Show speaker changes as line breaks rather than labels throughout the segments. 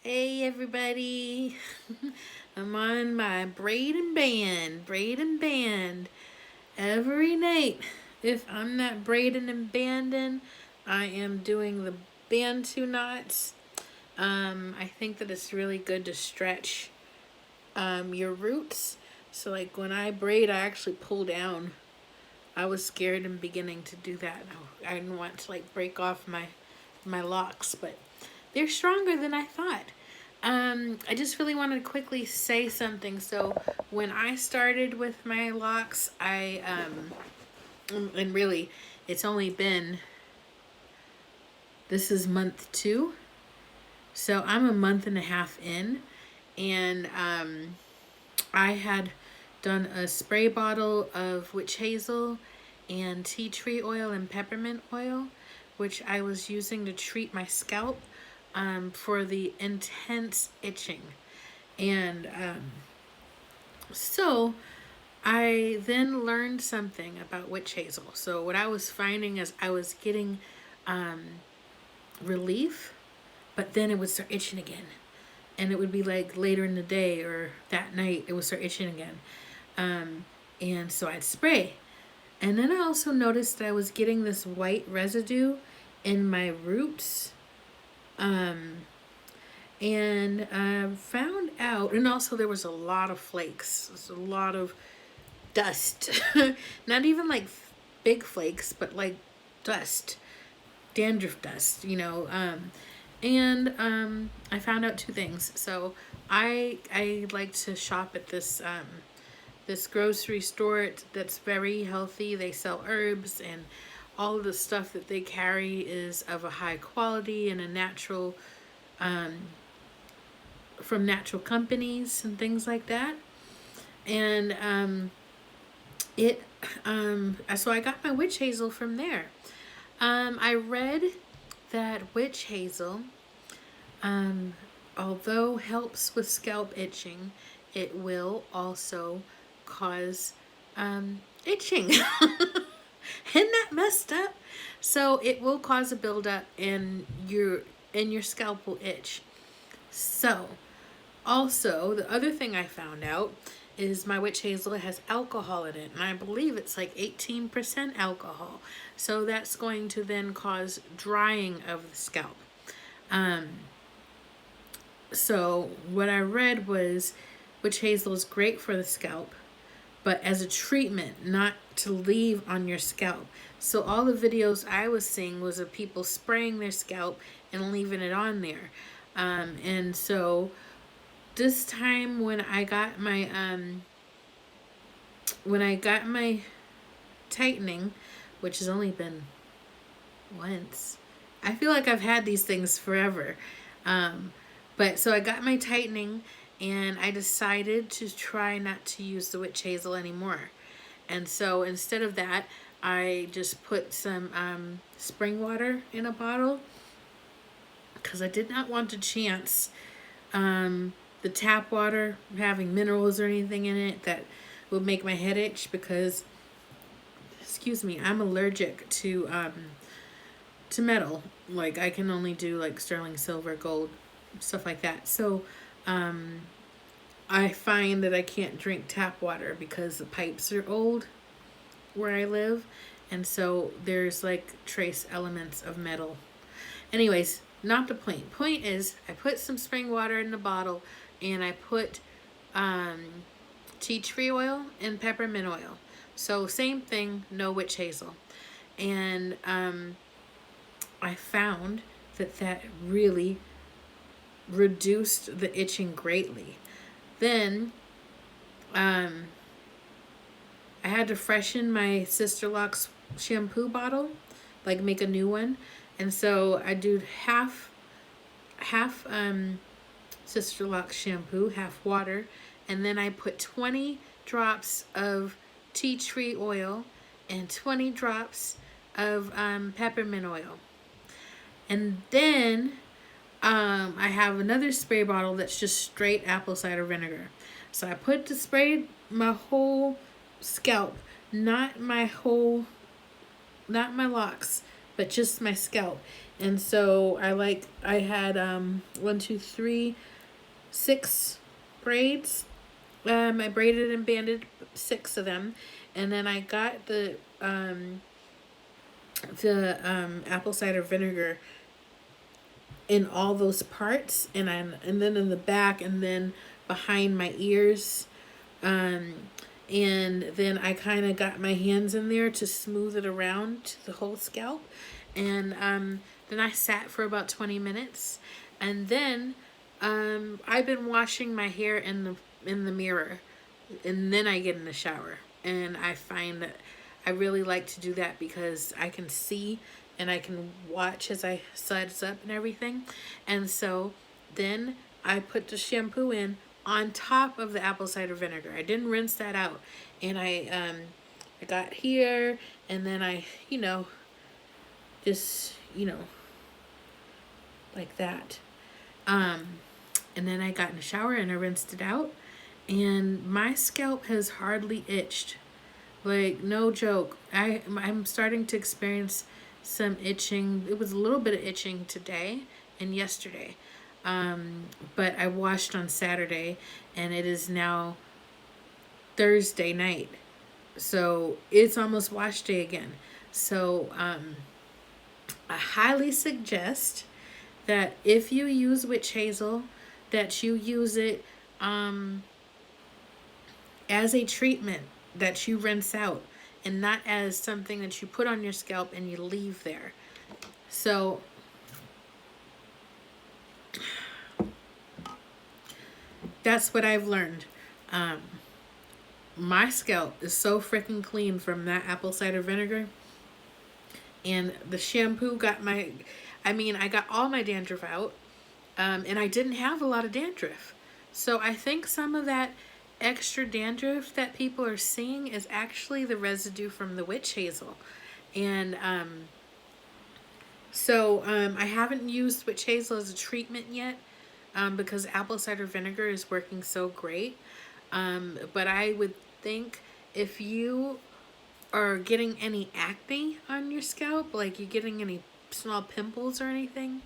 Hey everybody, I'm on my braid and band every night. If I'm not braiding and banding, I am doing the bantu knots. I think that it's really good to stretch your roots. So like when I braid, I actually pull down. I was scared in the beginning to do that. I didn't want to like break off my locks, but they're stronger than I thought. I just really wanted to quickly say something. So when I started with my locks, and really, it's only been, this is month 2. So I'm a month and a half in, and I had done a spray bottle of witch hazel and tea tree oil and peppermint oil, which I was using to treat my scalp for the intense itching. And so I then learned something about witch hazel. So what I was finding is I was getting relief, but then it would start itching again. And it would be like later in the day or that night, it would start itching again. And so I'd spray. And then I also noticed that I was getting this white residue in my roots. And found out, and also there was a lot of flakes. There's a lot of dust. Not even like big flakes, but like dust. Dandruff dust, and I found out 2 things. So I like to shop at this grocery store that's very healthy. They sell herbs, and all of the stuff that they carry is of a high quality and a natural, from natural companies and things like that. And so I got my witch hazel from there. I read that witch hazel, although helps with scalp itching, it will also cause itching. Isn't that messed up? So it will cause a buildup and your scalp will itch. So also the other thing I found out is my witch hazel has alcohol in it, and I believe it's like 18% alcohol. So that's going to then cause drying of the scalp. So what I read was witch hazel is great for the scalp, but as a treatment, not to leave on your scalp. So all the videos I was seeing was of people spraying their scalp and leaving it on there. And so this time when I got my tightening, which has only been once. I feel like I've had these things forever. But so I got my tightening, and I decided to try not to use the witch hazel anymore. And so instead of that, I just put some spring water in a bottle, because I did not want to chance the tap water having minerals or anything in it that would make my head itch, because, excuse me, I'm allergic to metal. Like I can only do like sterling silver, gold, stuff like that. So I find that I can't drink tap water because the pipes are old where I live, and so there's like trace elements of metal. Anyways, not the point. Point is, I put some spring water in the bottle, and I put tea tree oil and peppermint oil. So same thing, no witch hazel. And I found that really reduced the itching greatly. Then I had to freshen my Sisterlocks shampoo bottle, like make a new one. And so I do half Sisterlocks shampoo, half water, and then I put 20 drops of tea tree oil and 20 drops of peppermint oil. And then I have another spray bottle that's just straight apple cider vinegar. So I put to spray my whole scalp, not my locks, but just my scalp. And so I had 1, 2, 3, 6 braids. I braided and banded 6 of them, and then I got the apple cider vinegar in all those parts, and then in the back, and then behind my ears, um, and then I kind of got my hands in there to smooth it around to the whole scalp, and then I sat for about 20 minutes, and then I've been washing my hair in the mirror, and then I get in the shower, and I find that I really like to do that because I can see and I can watch as I suds up and everything. And so then I put the shampoo in on top of the apple cider vinegar. I didn't rinse that out. And I got here, and then I, just, like that. And then I got in the shower and I rinsed it out, and my scalp has hardly itched. Like, no joke. I'm starting to experience some itching. It was a little bit of itching today and yesterday. But I washed on Saturday, and it is now Thursday night. So it's almost wash day again. So I highly suggest that if you use witch hazel, that you use it as a treatment that you rinse out, and not as something that you put on your scalp and you leave there. So that's what I've learned. My scalp is so freaking clean from that apple cider vinegar, and the shampoo got I got all my dandruff out, and I didn't have a lot of dandruff. So I think some of that extra dandruff that people are seeing is actually the residue from the witch hazel. And I haven't used witch hazel as a treatment yet, because apple cider vinegar is working so great. But I would think if you are getting any acne on your scalp, like you're getting any small pimples or anything,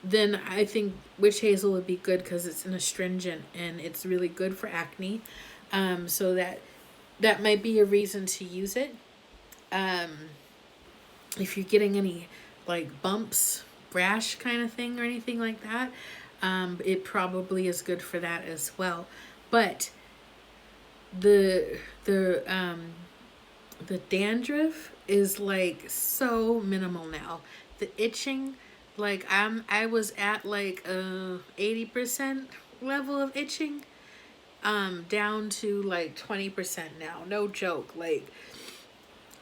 then I think witch hazel would be good because it's an astringent and it's really good for acne. So that might be a reason to use it. If you're getting any like bumps, rash kind of thing or anything like that, it probably is good for that as well. But the dandruff is like so minimal now. The itching, like I was at like 80% level of itching, down to like 20% now. No joke. Like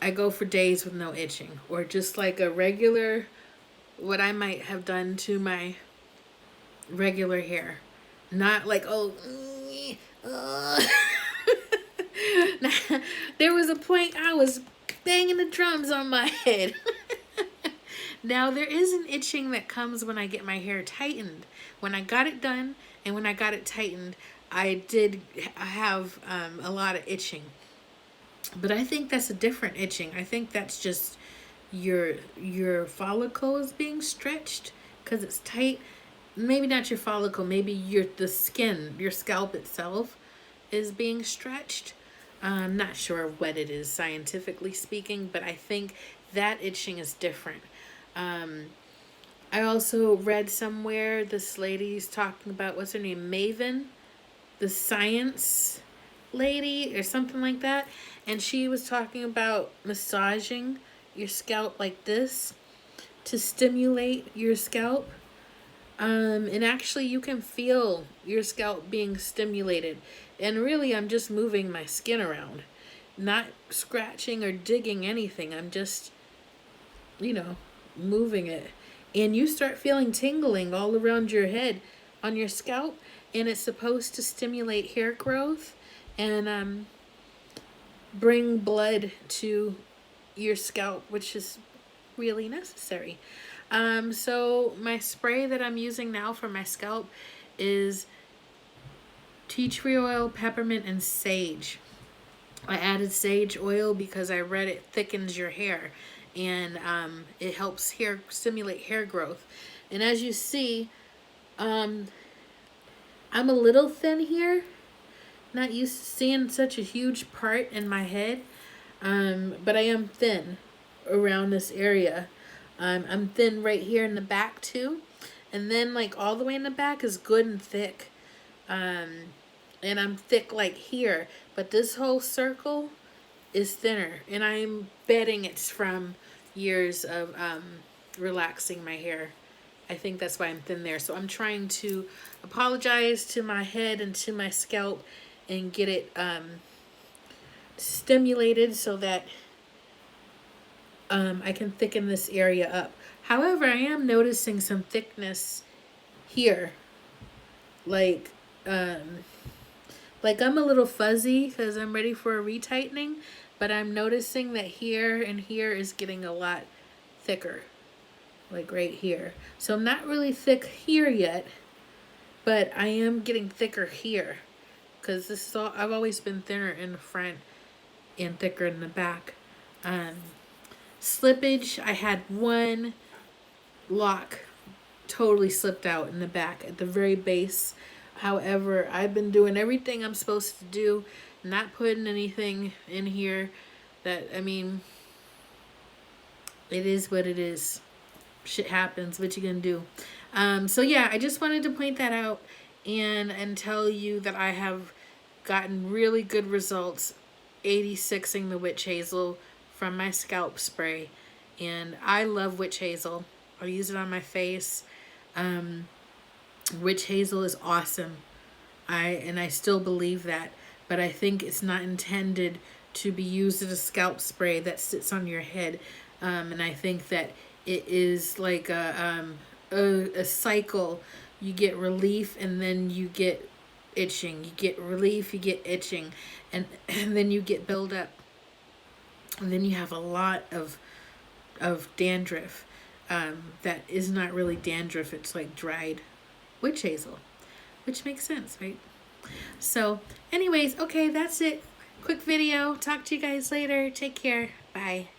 I go for days with no itching, or just like a regular, what I might have done to my regular hair. Not like, there was a point I was banging the drums on my head. Now, there is an itching that comes when I get my hair tightened. When I got it done and when I got it tightened, I did have a lot of itching. But I think that's a different itching. I think that's just your follicle is being stretched because it's tight. Maybe not your follicle, maybe the skin, your scalp itself is being stretched. I'm not sure what it is scientifically speaking, but I think that itching is different. I also read somewhere this lady's talking about, what's her name, Maven, the science lady or something like that, and she was talking about massaging your scalp like this to stimulate your scalp. And actually you can feel your scalp being stimulated. And really, I'm just moving my skin around, not scratching or digging anything. I'm just, moving it. And you start feeling tingling all around your head on your scalp. And it's supposed to stimulate hair growth and bring blood to your scalp, which is really necessary. So my spray that I'm using now for my scalp is tea tree oil, peppermint, and sage. I added sage oil because I read it thickens your hair. and it helps stimulate hair growth. And as you see, I'm a little thin here. Not used to seeing such a huge part in my head, but I am thin around this area. I'm thin right here in the back too, and then like all the way in the back is good and thick. And I'm thick like here, but this whole circle is thinner, and I'm betting it's from years of relaxing my hair. I think that's why I'm thin there. So I'm trying to apologize to my head and to my scalp and get it stimulated so that I can thicken this area up. However, I am noticing some thickness here. Like I'm a little fuzzy because I'm ready for a retightening, but I'm noticing that here and here is getting a lot thicker. Like right here. So I'm not really thick here yet, but I am getting thicker here. Because this is all, I've always been thinner in the front and thicker in the back. Slippage, I had one lock totally slipped out in the back at the very base. However, I've been doing everything I'm supposed to do, not putting anything in here that, I mean, it is what it is. Shit happens, what you gonna do? So yeah, I just wanted to point that out and tell you that I have gotten really good results 86ing the Witch Hazel from my scalp spray, and I love Witch Hazel. I use it on my face. Witch Hazel is awesome. I still believe that, but I think it's not intended to be used as a scalp spray that sits on your head. And I think that it is like a cycle. You get relief and then you get itching. You get relief, you get itching, and then you get buildup. And then you have a lot of dandruff that is not really dandruff. It's like dried witch hazel, which makes sense, right? So anyways, okay, that's it. Quick video. Talk to you guys later. Take care. Bye.